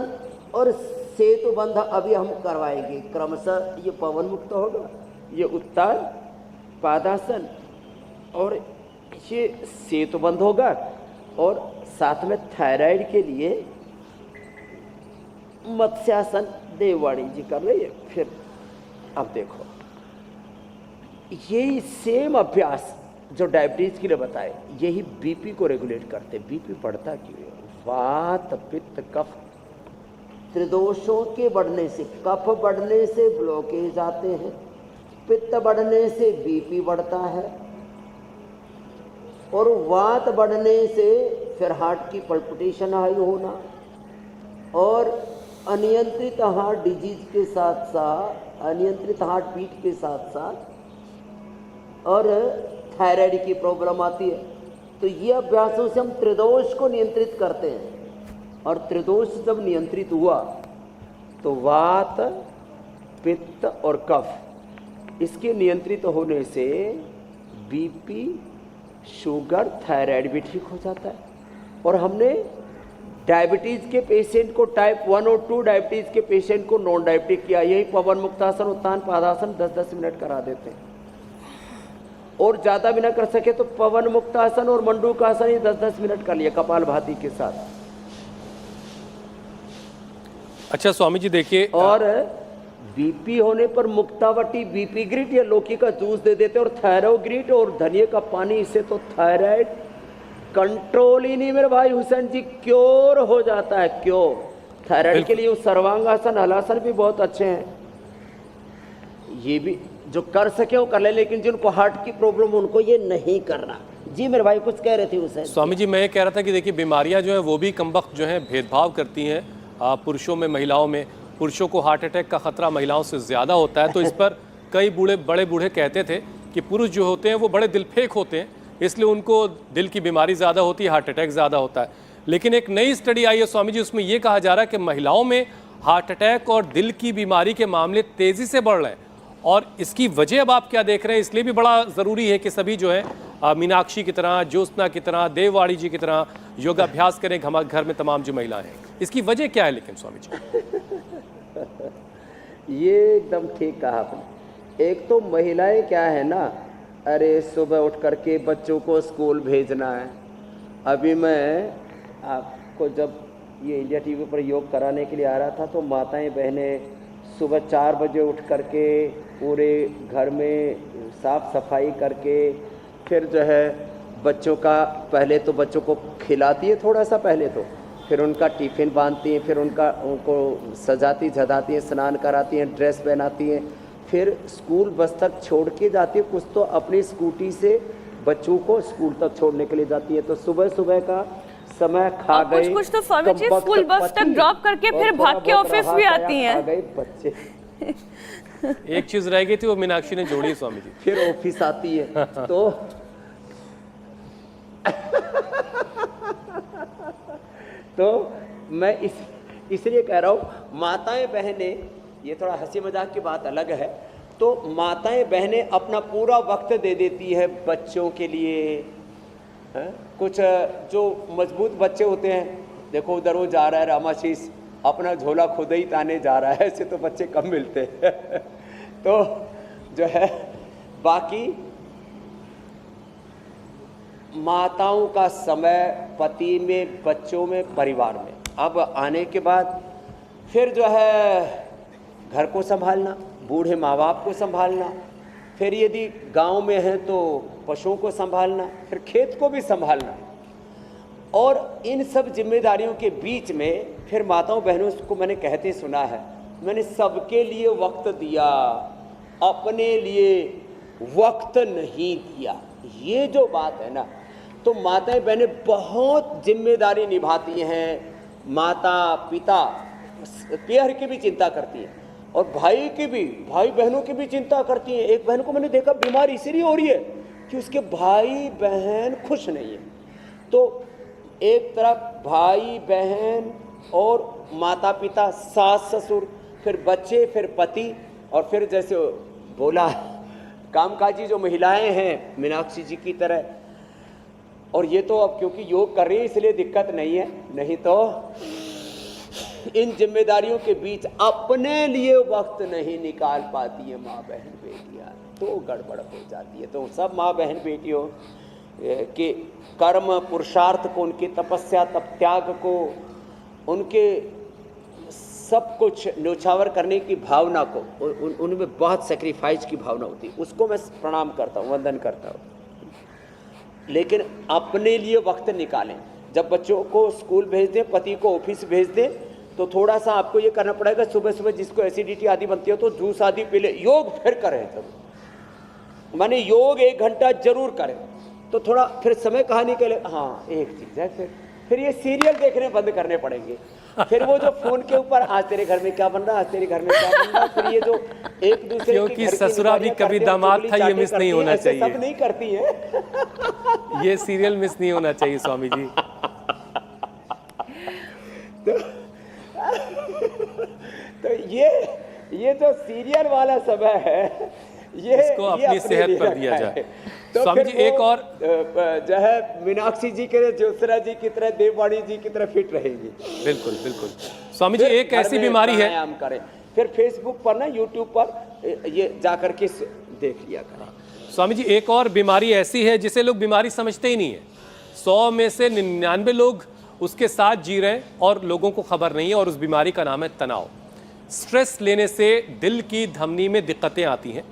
और सेतु बंध अभी हम करवाएंगे क्रमशः। ये पवन मुक्त होगा, ये उत्तान पादासन और ये सेतु बंध होगा। और साथ में थायराइड के लिए मत्स्यासन देववाणी जी कर रही है। फिर अब देखो, यही सेम अभ्यास जो डायबिटीज के लिए बताए, यही बीपी को रेगुलेट करते। बीपी बढ़ता क्यों है? वात पित्त कफ त्रिदोषों के बढ़ने से, कफ बढ़ने से ब्लॉकेज आते हैं, पित्त बढ़ने से बीपी बढ़ता है और वात बढ़ने से फिर हार्ट की पल्पिटेशन हाई होना और अनियंत्रित हार्ट डिजीज के साथ साथ, अनियंत्रित हार्ट बीट के साथ साथ और थायराइड की प्रॉब्लम आती है। तो ये अभ्यासों से हम त्रिदोष को नियंत्रित करते हैं और त्रिदोष जब नियंत्रित हुआ तो वात पित्त और कफ, इसके नियंत्रित होने से बीपी, शुगर, थायराइड भी ठीक हो जाता है। और हमने डायबिटीज़ के पेशेंट को, टाइप 1 और 2 डायबिटीज़ के पेशेंट को नॉन डायबिटिक किया। यही पवन मुक्तासन, उत्तान पादासन 10-10 मिनट करा देते हैं। और ज़्यादा भी ना कर सके तो पवन मुक्तासन और मंडूकासन ही 10-10 मिनट कर लिया कपालभाति के साथ। अच्छा स्वामी जी देखिए, और बीपी होने पर मुक्तावटी, बीपी ग्रिट या लौकी का जूस दे देते और थायरोग्रिट और धनिया का पानी, इससे तो थायराइड कंट्रोल ही नहीं मेरे भाई हुसैन जी, क्योर हो जाता है। क्यों? थायराइड के लिए सर्वांगासन, हलासन भी बहुत अच्छे हैं। ये भी जो कर सके वो कर ले, लेकिन जिनको हार्ट की प्रॉब्लम उनको ये नहीं करना। जी मेरे भाई कुछ कह रहे थे हुसैन स्वामी जी। मैं ये कह रहा था कि देखिए बीमारियां जो है वो भी कमबख्त जो है भेदभाव करती हैं पुरुषों में, महिलाओं में। पुरुषों को हार्ट अटैक का खतरा महिलाओं से ज़्यादा होता है। तो इस पर कई बड़े बूढ़े कहते थे कि पुरुष जो होते हैं वो बड़े दिलफेक होते हैं, इसलिए उनको दिल की बीमारी ज़्यादा होती है, हार्ट अटैक ज़्यादा होता है। लेकिन एक नई स्टडी आई है स्वामी जी, उसमें ये कहा जा रहा है कि महिलाओं में हार्ट अटैक और दिल की बीमारी के मामले तेज़ी से बढ़ रहे हैं। और इसकी वजह अब आप क्या देख रहे हैं? इसलिए भी बड़ा ज़रूरी है कि सभी जो है मीनाक्षी की तरह, ज्योत्सना की तरह, देववाणी जी की तरह योगाभ्यास करें घर में तमाम जो महिलाएं हैं। इसकी वजह क्या है लेकिन स्वामी जी? ये एकदम ठीक कहा आपने। एक तो महिलाएं क्या है ना, अरे सुबह उठ करके बच्चों को स्कूल भेजना है। अभी मैं आपको जब ये इंडिया टीवी पर योग कराने के लिए आ रहा था तो माताएं बहनें सुबह 4 बजे उठ करके पूरे घर में साफ सफाई करके फिर जो है बच्चों का, पहले तो बच्चों को खिलाती है थोड़ा सा पहले तो, फिर उनका टिफ़िन बांधती हैं, फिर उनको सजाती धजाती हैं, स्नान कराती हैं, ड्रेस पहनाती हैं, फिर स्कूल बस तक छोड़ के जाती है। कुछ तो अपनी स्कूटी से बच्चों को स्कूल तक छोड़ने के लिए जाती है। तो सुबह सुबह का समय खा गए, कुछ तो स्वामी जी स्कूल बस तक ड्रॉप करके फिर भाग के ऑफिस भी आती हैं। खा गए बच्चे। एक चीज रह गई थी, वो मीनाक्षी ने जोड़ी स्वामी जी। फिर ऑफिस आती है तो तो मैं इसलिए कह रहा हूँ माताएं बहनें, ये थोड़ा हंसी मजाक की बात अलग है, तो माताएं बहनें अपना पूरा वक्त दे देती है बच्चों के लिए। है? कुछ जो मजबूत बच्चे होते हैं, देखो उधर वो जा रहा है रामाशीष, अपना झोला खुद ही ताने जा रहा है, ऐसे तो बच्चे कम मिलते हैं। तो जो है बाकी माताओं का समय पति में, बच्चों में, परिवार में। अब आने के बाद फिर जो है घर को संभालना, बूढ़े माँ बाप को संभालना, फिर यदि गांव में है तो पशुओं को संभालना, फिर खेत को भी संभालना। और इन सब जिम्मेदारियों के बीच में फिर माताओं बहनों को मैंने कहते सुना है, मैंने सबके लिए वक्त दिया, अपने लिए वक्त नहीं दिया। ये जो बात है ना, तो माताएं बहनें बहुत जिम्मेदारी निभाती हैं। माता पिता पेहर की भी चिंता करती हैं और भाई की भी, भाई बहनों की भी चिंता करती हैं। एक बहन को मैंने देखा बीमार इसलिए हो रही है कि उसके भाई बहन खुश नहीं है। तो एक तरफ भाई बहन और माता पिता, सास ससुर, फिर बच्चे, फिर पति, और फिर जैसे बोला कामकाजी जो महिलाएं हैं मीनाक्षी जी की तरह। और ये तो अब क्योंकि योग कर रही है इसलिए दिक्कत नहीं है, नहीं तो इन जिम्मेदारियों के बीच अपने लिए वक्त नहीं निकाल पाती है माँ बहन बेटियां, तो गड़बड़ हो जाती है। तो सब माँ बहन बेटियों के कर्म पुरुषार्थ को, उनकी तपस्या तप त्याग को, उनके सब कुछ न्योछावर करने की भावना को, उनमें बहुत सेक्रीफाइस की भावना होती है, उसको मैं प्रणाम करता हूँ, वंदन करता हूँ। लेकिन अपने लिए वक्त निकालें। जब बच्चों को स्कूल भेज दें, पति को ऑफिस भेज दें, तो थोड़ा सा आपको ये करना पड़ेगा, सुबह सुबह जिसको एसिडिटी आदि बनती है तो जूस आदि पी ले। योग फिर करें जरूर, माने योग 1 घंटा जरूर करें। तो थोड़ा फिर समय कहाँ निकले, हाँ एक चीज़ है, फिर ये सीरियल देखने बंद करने पड़ेंगे। फिर वो जो फोन के ऊपर आज तेरे घर में क्या बन रहा है, आज तेरे घर में क्या बन रहा है, फिर ये जो एक दूसरे क्योंकि ससुरा भी कभी दामाद था, ये मिस नहीं होना चाहिए। सब नहीं करती है। ये सीरियल मिस नहीं होना चाहिए स्वामी जी। तो ये जो सीरियल वाला समय है, ये इसको अपनी सेहत पर दिया जाए। तो स्वामी जी एक और जो है मीनाक्षी जी के ज्योत्सना जी की तरह, देववाणी जी की तरह फिट रहेगी। बिल्कुल बिल्कुल। स्वामी जी एक ऐसी बीमारी है, प्राणायाम करें, फिर फेसबुक पर ना, यूट्यूब पर ये जाकर के देख लिया करें। स्वामी जी एक और बीमारी ऐसी है जिसे लोग बीमारी समझते ही नहीं है। 100 में से 99 लोग उसके साथ जी रहे हैं और लोगों को खबर नहीं है, और उस बीमारी का नाम है तनाव। स्ट्रेस लेने से दिल की धमनी में दिक्कतें आती हैं,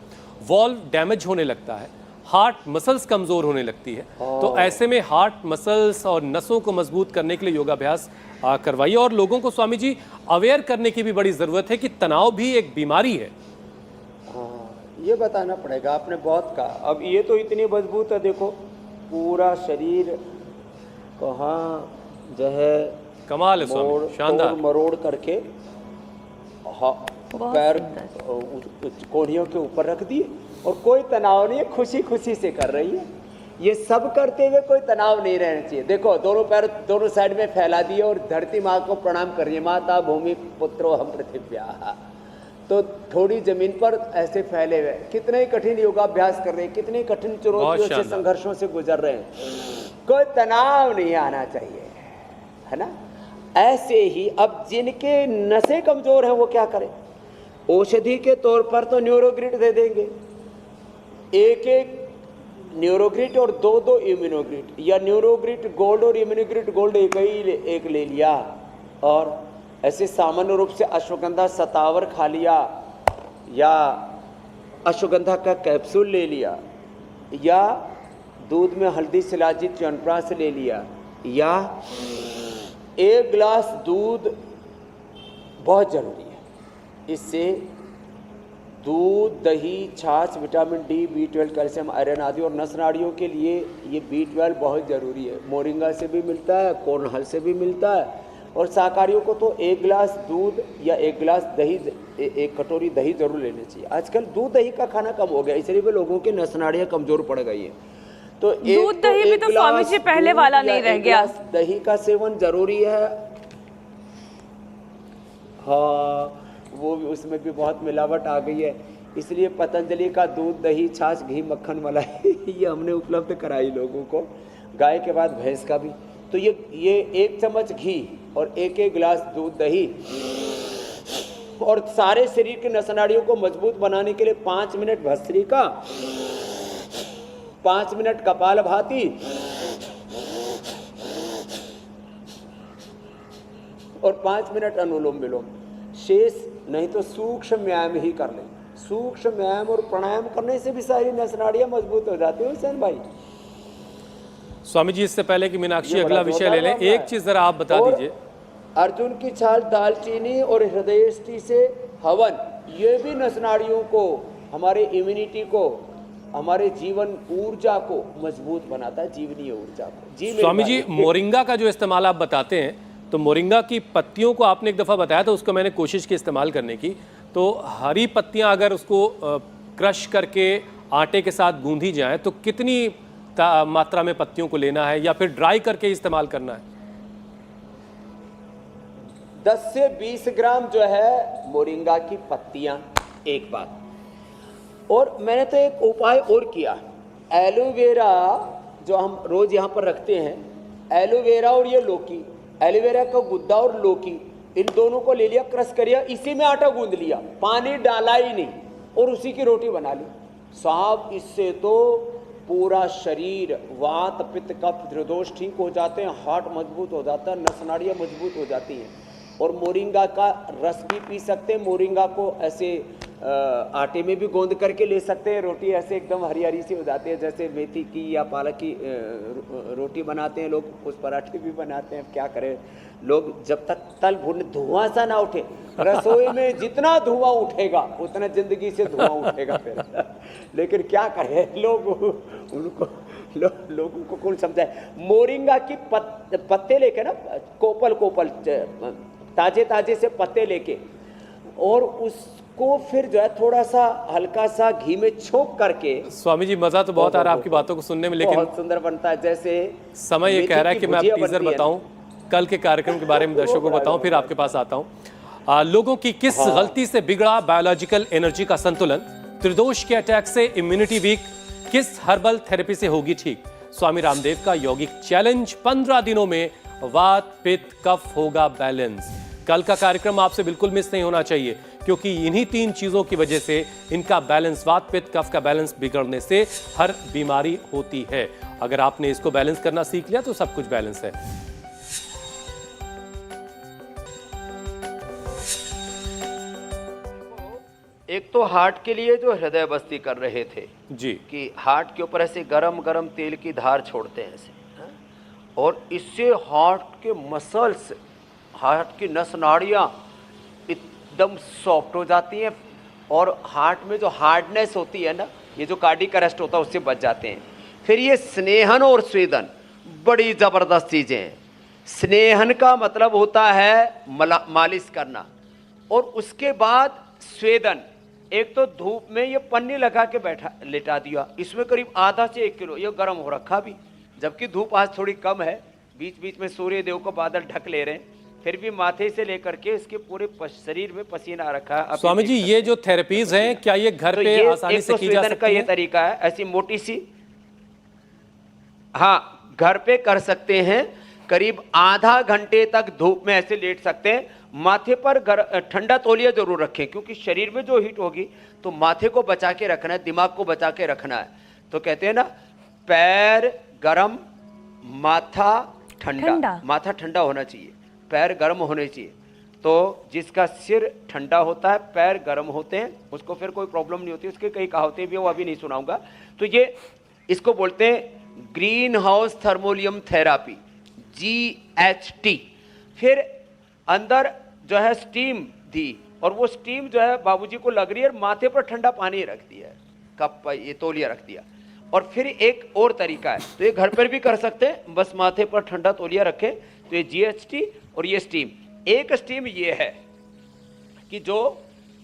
वॉल्व डैमेज होने लगता है, हार्ट मसल्स कमज़ोर होने लगती है। तो ऐसे में हार्ट मसल्स और नसों को मजबूत करने के लिए योगाभ्यास करवाइए। और लोगों को स्वामी जी अवेयर करने की भी बड़ी ज़रूरत है कि तनाव भी एक बीमारी है। ये बताना पड़ेगा, आपने बहुत कहा। अब ये तो इतनी मजबूत है, देखो पूरा शरीर कहाँ जो है कमाल है स्वामी, शानदार। मरोड़ करके पैर कोहनियों के ऊपर रख दिए और कोई तनाव नहीं है, खुशी खुशी से कर रही है। ये सब करते हुए कोई तनाव नहीं रहना चाहिए। देखो दोनों पैर दोनों साइड में फैला दिए और धरती माँ को प्रणाम कर रही है, माता भूमि पुत्रो हम पृथिव्या। तो थोड़ी जमीन पर ऐसे फैले हुए, कितने ही कठिन योगाभ्यास कर रहे हैं, कितने कठिन चुनौतियों से, संघर्षों से गुजर रहे हैं, कोई तनाव नहीं आना चाहिए, है ना। ऐसे ही अब जिनके नसें कमजोर हैं वो क्या करें, औषधि के तौर पर तो न्यूरोग्रिड दे देंगे, एक एक न्यूरोग्रिड और दो दो इम्यूनोग्रिड, या न्यूरोग्रिड गोल्ड और इम्यूनोग्रिड गोल्ड एक ले लिया, और ऐसे सामान्य रूप से अश्वगंधा सतावर खा लिया, या अश्वगंधा का कैप्सूल ले लिया, या दूध में हल्दी शिलाजित च्यवनप्राश ले लिया, या एक गिलास दूध बहुत जरूरी है। इससे दूध, दही, छाछ, vitamin D, B12, calcium, iron आदि, और नस नाड़ियों के लिए ये B12 बहुत ज़रूरी है। मोरिंगा से भी मिलता है, कोर्नहल से भी मिलता है, और शाकाहारियों को तो एक गिलास दूध या एक गिलास दही, एक कटोरी दही जरूर लेनी चाहिए। आजकल दूध दही का खाना कम हो गया, इसलिए भी लोगों की नस नाड़ियाँ कमज़ोर पड़ गई हैं। तो दूध दही भी तो स्वामी जी पहले वाला नहीं रह गया। दही का सेवन जरूरी है। हाँ, वो भी, उसमें भी बहुत मिलावट आ गई है, इसलिए पतंजलि का दूध, दही, छाछ, घी, मक्खन, मलाई ये हमने उपलब्ध कराई लोगों को। गाय के बाद भैंस का भी। तो ये 1 चम्मच घी और एक एक गिलास दूध, दही, और सारे शरीर के नस नाड़ियों को मजबूत बनाने के लिए 5 मिनट भस्त्रिका, 5 मिनट कपालभाति और 5 मिनट अनुलोम विलोम। शेष नहीं तो सूक्ष्म व्यायाम ही कर लें। सूक्ष्म व्यायाम और प्राणायाम करने से भी सारी नस नाड़ियां मजबूत हो जाती है हुसैन भाई। स्वामी जी, इससे पहले कि मीनाक्षी अगला विषय ले लें, एक चीज जरा आप बता दीजिए। अर्जुन की छाल, दालचीनी और हृदयष्टि से हवन, ये भी नस नाड़ियों को, हमारे इम्यूनिटी को, हमारे जीवन ऊर्जा को मजबूत बनाता है, जीवनीय ऊर्जा को। जी स्वामी जी, मोरिंगा का जो इस्तेमाल आप बताते हैं, तो मोरिंगा की पत्तियों को आपने एक दफ़ा बताया था, उसको मैंने कोशिश की इस्तेमाल करने की। तो हरी पत्तियां अगर उसको क्रश करके आटे के साथ गूंधी जाएं तो कितनी मात्रा में पत्तियों को लेना है, या फिर ड्राई करके इस्तेमाल करना है? 10 से 20 ग्राम जो है मोरिंगा की पत्तियां, एक बात। और मैंने तो एक उपाय और किया, एलोवेरा जो हम रोज यहाँ पर रखते हैं, एलोवेरा और ये लौकी, एलोवेरा का गुद्दा और लौकी, इन दोनों को ले लिया, क्रश करिया, इसी में आटा गूंद लिया, पानी डाला ही नहीं, और उसी की रोटी बना ली साहब। इससे तो पूरा शरीर, वात, पित्त, कफ, त्रिदोष ठीक हो जाते हैं, हार्ट मजबूत हो जाता है, नस नाड़ियाँ मजबूत हो जाती हैं। और मोरिंगा का रस भी पी सकते हैं। मोरिंगा को ऐसे आटे में भी गोंद करके ले सकते हैं, रोटी ऐसे एकदम हरी हरी सी हो जाती है, जैसे मेथी की या पालक की रोटी बनाते हैं लोग, उस पराठे भी बनाते हैं। क्या करें लोग, जब तक तल भुन धुआं सा ना उठे, रसोई में जितना धुआं उठेगा उतना जिंदगी से धुआं उठेगा फिर लेकिन क्या करें लोग, उनको लोगों को कौन समझाए। मोरिंगा की पत्ते लेके ना, कोपल ताजे ताजे से पत्ते लेके, और उसको फिर जो है थोड़ा सा हल्का सा घी में छोक करके। स्वामी जी, मजा तो बहुत आ रहा है आपकी बातों को सुनने में, लेकिन बहुत सुंदर बनता है। जैसे समय ये कह रहा है कि मैं आप टीजर बताऊं, कल के कार्यक्रम के बारे में दर्शकों को बताऊं, फिर आपके पास आता हूं। लोगों की किस गलती से बिगड़ा बायोलॉजिकल एनर्जी का संतुलन, त्रिदोष के अटैक से इम्यूनिटी वीक, किस हर्बल थेरेपी से होगी ठीक। स्वामी रामदेव का यौगिक चैलेंज, 15 दिनों में वात, पित्त, कफ होगा बैलेंस। कल का कार्यक्रम आपसे बिल्कुल मिस नहीं होना चाहिए, क्योंकि इन्हीं 3 चीजों की वजह से इनका बैलेंस, वात, पित्त, कफ का बैलेंस बिगड़ने से हर बीमारी होती है। अगर आपने इसको बैलेंस करना सीख लिया तो सब कुछ बैलेंस है। एक तो हार्ट के लिए जो हृदय बस्ती कर रहे थे जी, कि हार्ट के ऊपर ऐसे गरम गरम तेल की धार छोड़ते हैं ऐसे, और इससे हार्ट के मसल्स, हार्ट की नस नाड़ियाँ एकदम सॉफ्ट हो जाती हैं, और हार्ट में जो हार्डनेस होती है ना, ये जो कार्डियक अरेस्ट होता है उससे बच जाते हैं। फिर ये स्नेहन और स्वेदन बड़ी ज़बरदस्त चीज़ें हैं। स्नेहन का मतलब होता है मालिश करना, और उसके बाद स्वेदन, एक तो धूप में ये पन्नी लगा के लेटा दिया, इसमें करीब आधा से 1 किलो, ये गर्म हो रखा भी, जबकि धूप आज थोड़ी कम है, बीच बीच में सूर्य देव को बादल ढक ले रहे हैं, फिर भी माथे से लेकर के इसके पूरे शरीर में पसीना आ रखा है। स्वामी जी, ये जो थेरेपीज हैं, क्या ये घर पे आसानी से की जा सकती का ये तरीका है, ऐसी मोटी सी, हाँ घर पे कर सकते हैं। करीब आधा घंटे तक धूप में ऐसे लेट सकते हैं। माथे पर ठंडा तौलिया जरूर रखें, क्योंकि शरीर में जो हीट होगी तो माथे को बचा के रखना है, दिमाग को बचा के रखना है। तो कहते हैं ना, पैर गरम माथा ठंडा। माथा ठंडा होना चाहिए, पैर गर्म होने चाहिए। तो जिसका सिर ठंडा होता है, पैर गर्म होते हैं, उसको फिर कोई प्रॉब्लम नहीं होती। उसके कई कहावतें भी, वो अभी नहीं सुनाऊंगा। तो ये इसको बोलते हैं ग्रीन हाउस थर्मोलियम थेरापी, GHT। फिर अंदर जो है स्टीम दी, और वो स्टीम जो है बाबूजी को लग रही है, माथे पर ठंडा पानी रख दिया है, कप ये तौलिया रख दिया। और फिर एक और तरीका है, तो ये घर पर भी कर सकते हैं, बस माथे पर ठंडा तौलिया रखें। तो ये GHT और ये स्टीम। एक स्टीम ये है कि जो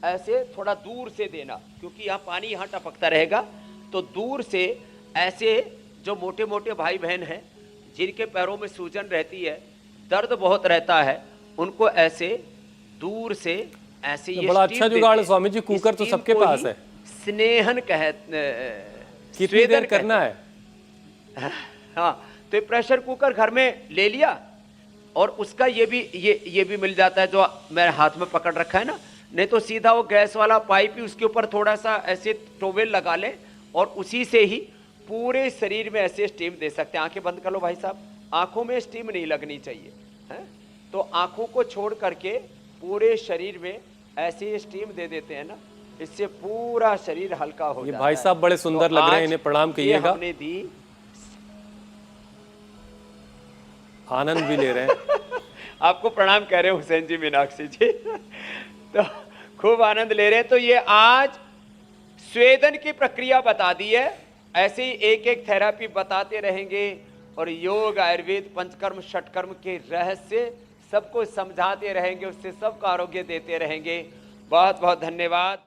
ऐसे थोड़ा दूर से देना, क्योंकि यहाँ पानी यहाँ टपकता रहेगा, तो दूर से ऐसे जो मोटे मोटे भाई बहन हैं जिनके पैरों में सूजन रहती है, दर्द बहुत रहता है, उनको ऐसे दूर से ऐसे ये बड़ा स्टीम अच्छा जुगाड़ है देते स्वामी जी, हैं। कुकर तो स्टीम सबके को पास ही है। स्नेहन कितनी देर करना है? हाँ, तो ये प्रेशर कुकर घर में ले लिया, और उसका ये भी मिल जाता है जो मेरे हाथ में पकड़ रखा है ना। नहीं तो सीधा वो गैस वाला पाइप ही, उसके ऊपर थोड़ा सा ऐसे टोवेल लगा लें और उसी से ही पूरे शरीर में ऐसे स्टीम दे सकते हैं। आंखें बंद कर लो भाई साहब, आंखों में स्टीम नहीं लगनी चाहिए है, तो आंखों को छोड़ करके पूरे शरीर में ऐसे स्टीम दे देते हैं ना, इससे पूरा शरीर हल्का हो जाता है। भाई साहब बड़े सुंदर लग रहे हैं, इन्हें प्रणाम कहिएगा। हमने दी, आनंद भी ले रहे हैं। आपको प्रणाम कह रहे हैं हुसैन जी, मीनाक्षी जी। तो खूब आनंद ले रहे हैं। तो ये आज स्वेदन की प्रक्रिया बता दी है, ऐसे ही एक एक थेरापी बताते रहेंगे, और योग, आयुर्वेद, पंचकर्म, षटकर्म के रहस्य सबको समझाते रहेंगे, उससे सबका आरोग्य देते रहेंगे। बहुत बहुत धन्यवाद।